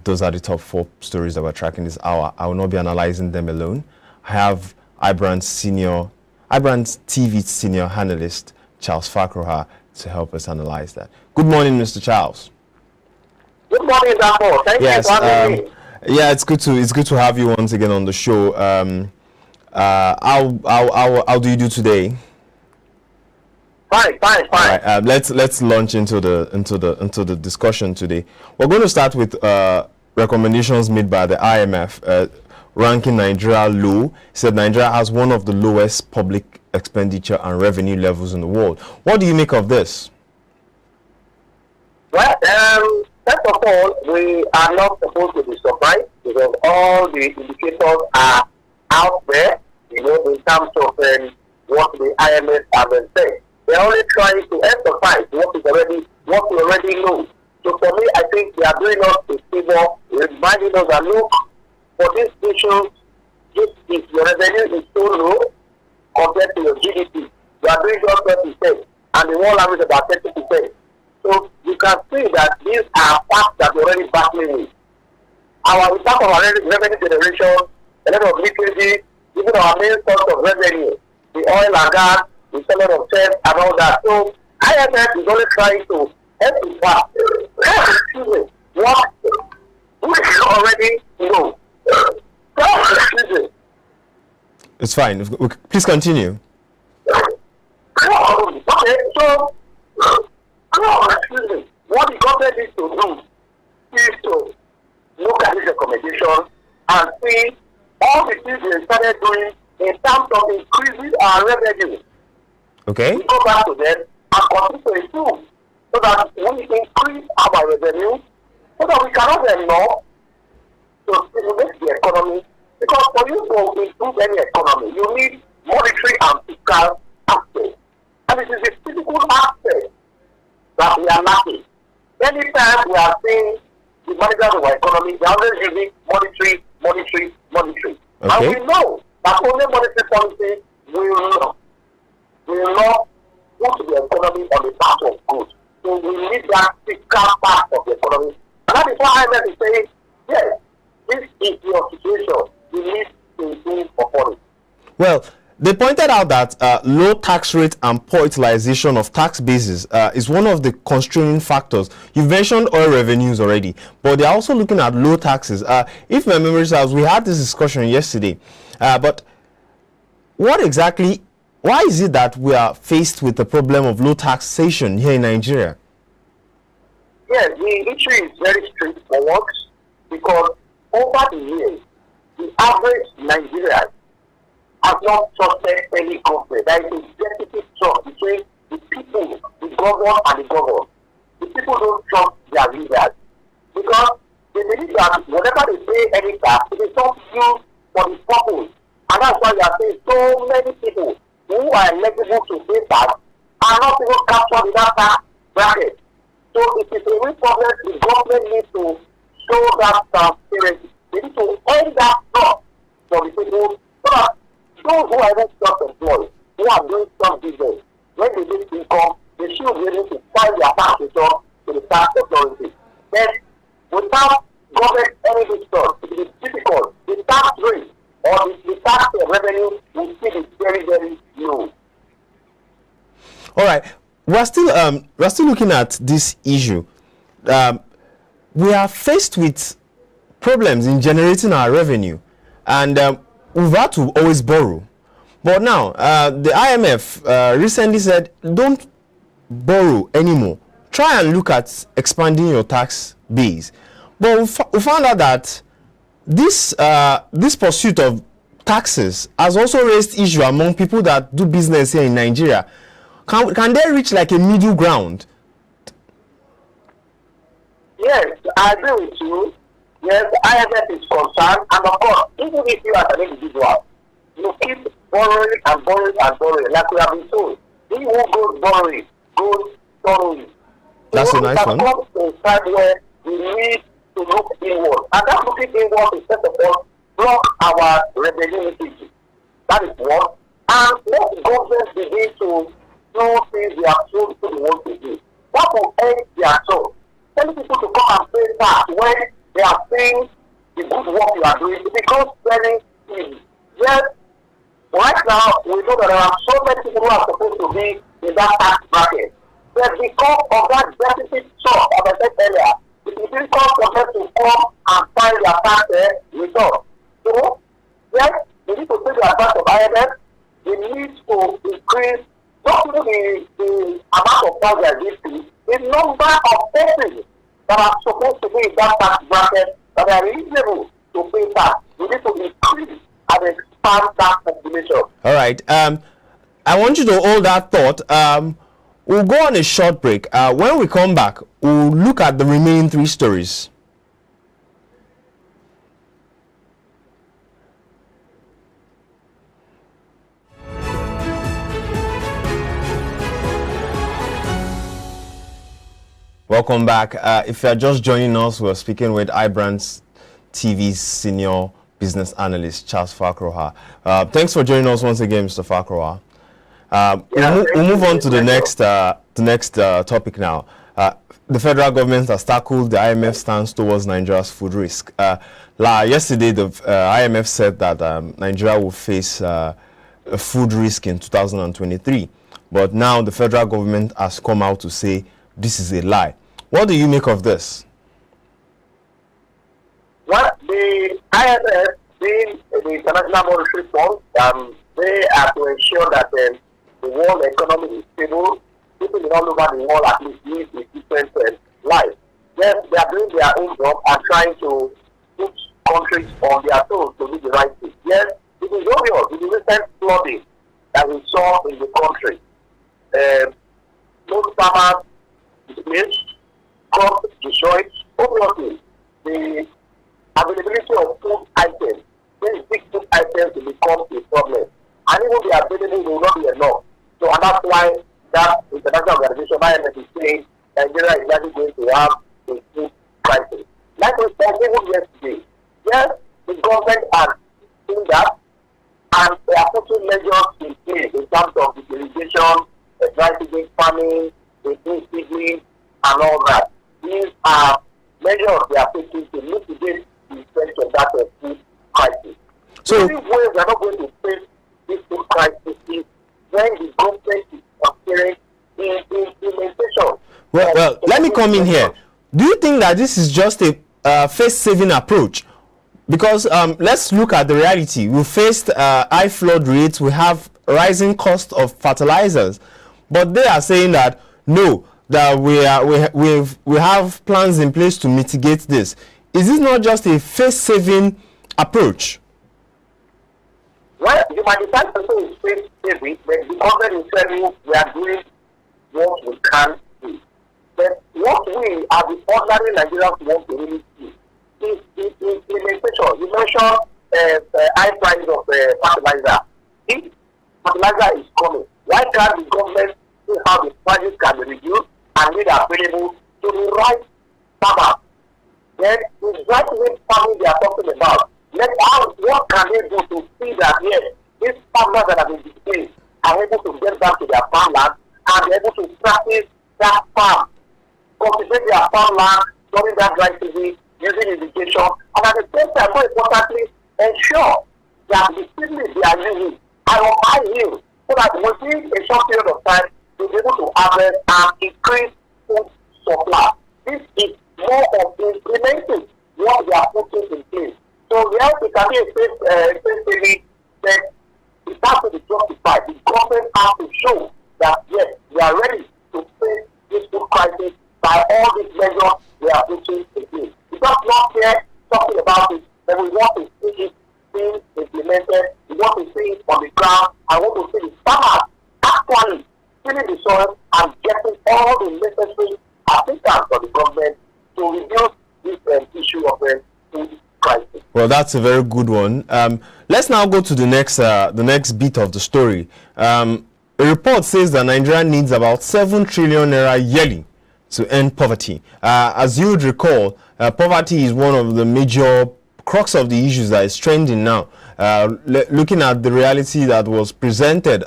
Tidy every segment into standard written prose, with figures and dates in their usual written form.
those are the top 4 stories that we're tracking this hour. I will not be analyzing them alone. I have IBrandTV senior analyst Charles Fakroha to help us analyze that. Good morning, Mr. Charles. Good morning, Damo. Thank you for having me. Yeah, it's good to have you once again on the show. How do you do today? Fine. All right, let's launch into the discussion today. We're going to start with recommendations made by the IMF ranking Nigeria low. It said Nigeria has one of the lowest public expenditure and revenue levels in the world. What do you make of this? Well, first of all, we are not supposed to be surprised because all the indicators are out there, in terms of what the IMF have been saying. They're only trying to emphasize what we already know. So for me, I think they are doing us a favor, reminding us that look, for this issue, if your revenue is so low compared to your GDP, you are doing just 30%, and the world average is about 30%. So you can see that these are facts that we're already battling with. Our impact of our revenue generation, a lot of leakage, even our main source of revenue, the oil and gas, the selling of shares and all that. So IMF is only trying to emphasize what we already know. It's fine. Please continue. Okay, so what the government needs to do is to look at this recommendation and see all the things they started doing in terms of increasing our revenue. Okay. We go back to them and continue to improve so that we increase our revenue so that we cannot enough to stimulate the economy. Because for you to improve any economy, you need monetary and fiscal aspect. And it is the physical aspect that we are lacking. Anytime we are seeing the managers of our economy, they are always using monetary. Okay. And we know that only monetary policy will not put the economy on the path of good. So we need that fiscal part of the economy. And that is why IMF is saying, yes, this is your situation. You need to improve upon it. Well, they pointed out that low tax rate and poor utilization of tax bases is one of the constraining factors. You've mentioned oil revenues already, but they're also looking at low taxes. If my memory serves, we had this discussion yesterday. But why is it that we are faced with the problem of low taxation here in Nigeria? Yes, the issue is very straightforward because over the years, the average Nigerian has not trusted any government. There is a deficit trust between the people, the government, and the government. The people don't trust their leaders because they believe that whenever they pay any tax, it is not used for the purpose. And that's why you are seeing so many people who are eligible to pay tax are not even captured in that tax bracket. So it is a real problem. The government needs to show that transparency. They need to end that trust for the people so that those who are even self-employed, who are doing some business, when they get income, they should be able to file their tax return to the tax authority. Then, without government ending this trust, it is difficult. The tax rate or the tax revenue will still be very, very low. All right, we're still looking at this issue. We are faced with problems in generating our revenue, and we've had to always borrow. But now, the IMF recently said, don't borrow anymore. Try and look at expanding your tax base. But we found out that this pursuit of taxes has also raised issue among people that do business here in Nigeria. Can they reach like a middle ground? Yes, I agree with you. Yes, IMF is concerned, and of course, even if you as an individual, you keep borrowing and borrowing and borrowing, like we have been told. He who goes borrowing goes borrowing. That's a nice one. It comes to a time where we need to look inward, and that looking inward is first of all block our revenue leakage. That is one. And let governments begin to do things they are told they want to do. That will end their job. Telling people to come and pay tax when they are saying the good work you are doing, it becomes very easy. Yes, right now we know that there are so many people who are supposed to be in that tax bracket. But because of that deficit shock, as I said earlier, it is difficult for them to come and find their tax return. So, yes, they need to take the advice of IMF. They need to increase not only the amount of tax they are giving, the number of persons that are supposed to be in that tax bracket that are eligible to pay tax. We need to increase and expand that population. All right. I want you to hold that thought. We'll go on a short break. When we come back, we'll look at the remaining three stories. Welcome back. If you're just joining us, we're speaking with IBrandTV's senior business analyst, Charles Fakroha. Thanks for joining us once again, Mr. Fakroha. We'll move on to the next topic now. The federal government has tackled the IMF stance towards Nigeria's food risk. Yesterday, the IMF said that Nigeria will face a food risk in 2023. But now the federal government has come out to say this is a lie. What do you make of this? Well, the IMF, being the International Monetary Fund, they are to ensure that the world economy is stable. People all over the world at least live a different life. Yes, they are doing their own job and trying to put countries on their toes to do the right thing. Yes, it is obvious with the recent flooding that we saw in the country. Most farmers displaced, crops destroyed. Obviously, the availability of food items, these big food items will become a problem. And even the availability will not be enough. So, and that's why that international organization, IMF, is saying Nigeria is likely going to have a food crisis. Like we said even yesterday, yes, the government has seen that and they are putting measures in place in terms of the irrigation, dry season farming, the seedling, and all that. These are measures they are taking to mitigate the effects of that food crisis. So, the only way we are not going to face this food crisis is when the government is considering the implementation. Well, let me come in here. Do you think that this is just a face-saving approach? Because let's look at the reality. We faced high flood rates. We have rising cost of fertilizers, but they are saying that no, that we have plans in place to mitigate this. Is this not just a face-saving approach? Well, you might decide to say it's face-saving, but the government is telling you we are doing what we can do. But what we, as the ordinary Nigerians, want to really see is the implementation. You mentioned high price of fertilizer. If fertilizer is coming, why can't the government see how the prices can be reduced and made available to the right farmers? Then the right way farming they are talking about. What can they do to see that yes, these farmers that have been displaced are able to get back to their farmland and able to practice that farm, cultivate their farmland during that dry season, using irrigation, and at the same time, more importantly, ensure that the seedlings they are using are of high yield, so that within a short period of time, they'll be able to harvest and increase food supply. This is more of implementing what they are putting in place. So yes, it can be a face-saving, but it has to be justified. The government has to show that yes, we are ready to face this food crisis by all these measures we are putting in place. It's just not here talking about it, but we want to see it being implemented. We want to see it on the ground. I want to see the farmers actually filling the soil and getting all the necessary assistance for the government to reduce this issue of food crisis. Well, that's a very good one. Let's now go to the next bit of the story. A report says that Nigeria needs about 7 trillion naira yearly to end poverty. As you would recall, poverty is one of the major crux of the issues that is trending now. Looking at the reality that was presented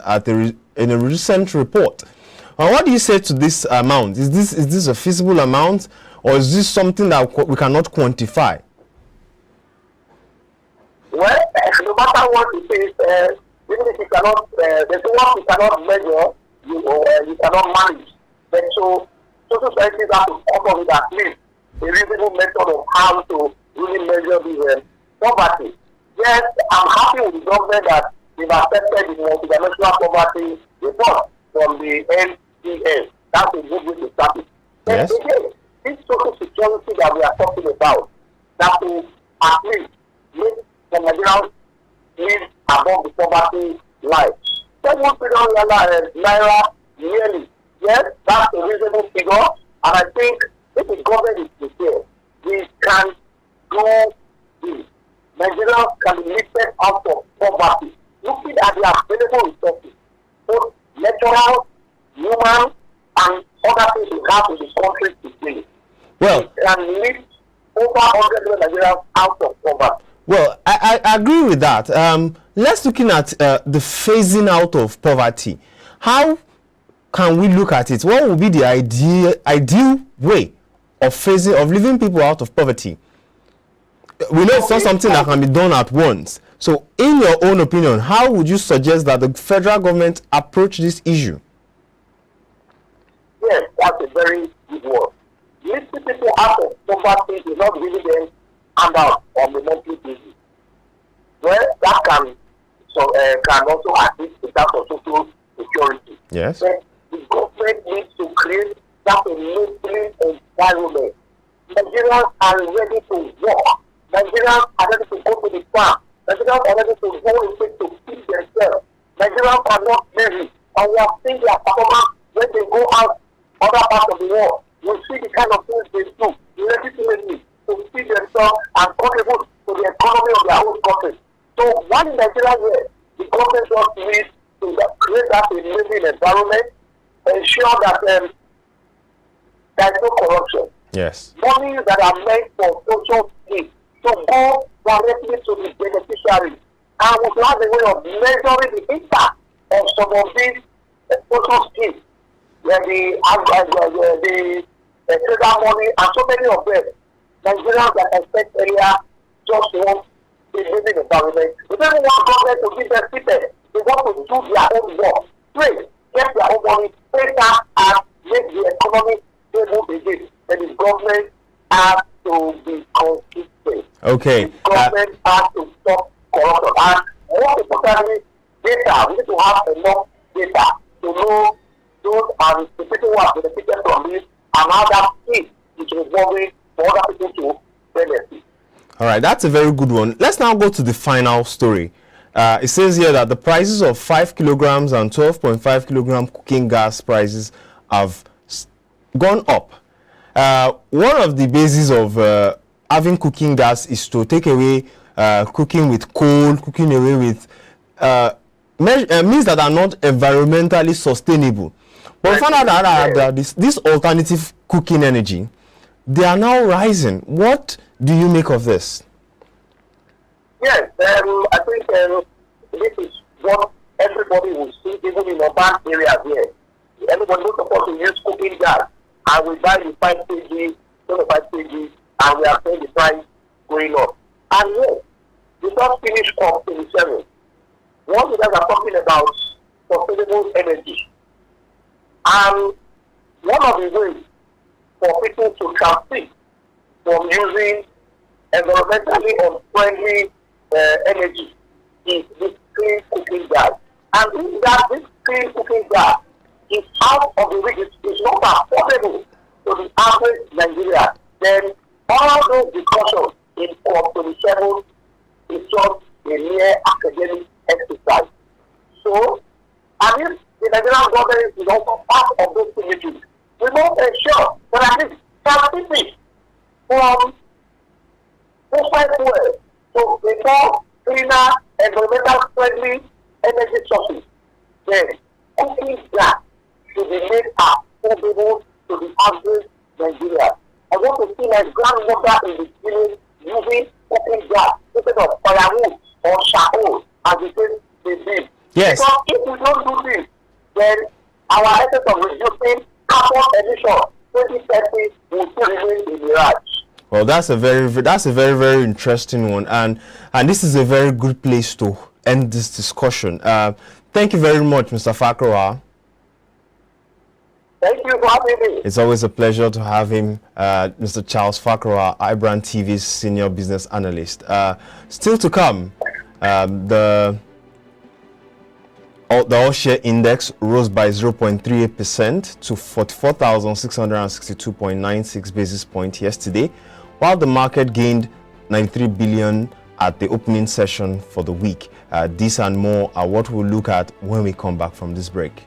in a recent report. What do you say to this amount? Is this a feasible amount? or is this something that we cannot quantify? Well, no matter what it is, even if you cannot, there's one you cannot measure, you cannot manage. But so societies have to come up with at least a reasonable method of how to really measure the poverty. Yes, I'm happy with the government that they've accepted the multidimensional poverty report from the NCS. That's a good way to start it. Yes. But again, this social security that we are talking about, that will at least make the Nigerians live above the poverty line. 7 billion naira yearly. Yes, that's a reasonable figure, and I think if the government is prepared, we can do this. Nigerians can be lifted out of poverty, looking at the available resources, both natural, human, and other things we have in the country today. Well, we can lift over 100 million Nigerians out of poverty. Well, I agree with that. Let's looking at the phasing out of poverty. How can we look at it? What would be the ideal way of leaving people out of poverty? We know it's not something that can be done at once. So, in your own opinion, how would you suggest that the federal government approach this issue? Yes, that's a very good one. Lifting people out of poverty is not giving them handout on the monthly basis. Well, that can also assist in terms of social security. Yes. But the government needs to create that enabling environment. Nigerians are ready to work. Nigerians are ready to go to the farm. Nigerians are ready to go and to feed themselves. Nigerians are not lazy, and we are seeing their performance when they go out other parts of the world. We see the kind of things they do legitimately to feed themselves and contribute to the economy of their own country. So one in Nigeria here, the government just needs to create that enabling environment, ensure that there is no corruption. Yes. Money that are meant for social needs to go directly to the beneficiaries, and we should have a way of measuring the impact of some of these social schemes, where the federal money and so many of them, Nigerians, like I said earlier, just want a living environment. We don't want government to give them tickets. They want to do their own work, trade, get their own money, pay tax, and make the economy stable again. And the government has to be consistent. Okay. The government has to stop corruption. And more importantly, data. We need to have enough data to know those are the people who are benefited from this and how that is revolving for other people to benefit. All right, that's a very good one. Let's now go to the final story. It says here that the prices of 5 kilograms and 12.5 kilogram cooking gas prices have gone up. One of the bases of having cooking gas is to take away cooking with coal, cooking away with means that are not environmentally sustainable. But we found out that this alternative cooking energy, they are now rising. What do you make of this? Yes, I think this is what everybody will see, even in urban areas here. Everybody is supposed to use cooking gas, and we buy the 5 kg, 25 kg, and we are paying the price going up. And yes, we just finished up 27. What you guys are talking about sustainable energy. And one of the ways for people to transit from using environmentally unfriendly energy is this clean cooking gas. And if this clean cooking gas is out of the region, is not affordable to the average Nigerian, then all those discussions in COP27 is just a mere academic exercise. So, and if the Nigerian government is also part of those committees, we must ensure that at least transiting from fossil fuel to a more cleaner, environmental friendly energy sources, then cooking gas should be made affordable to the average Nigerian. I want to see my grandmother in the village using cooking gas instead of firewood or charcoal as the case may be. Yes. Because if we don't do this, then our essence of reducing carbon emission 2030 will still remain a Well, that's a very interesting one, and this is a very good place to end this discussion. Thank you very much, Mr. Fakrawa. Thank you for having me. It's always a pleasure to have him, Mr. Charles Fakrawa, IBrandTV's senior business analyst. Still to come, the all-share index rose by 0.38% to 44,662.96 basis points yesterday, while the market gained 93 billion at the opening session for the week. This and more are what we'll look at when we come back from this break.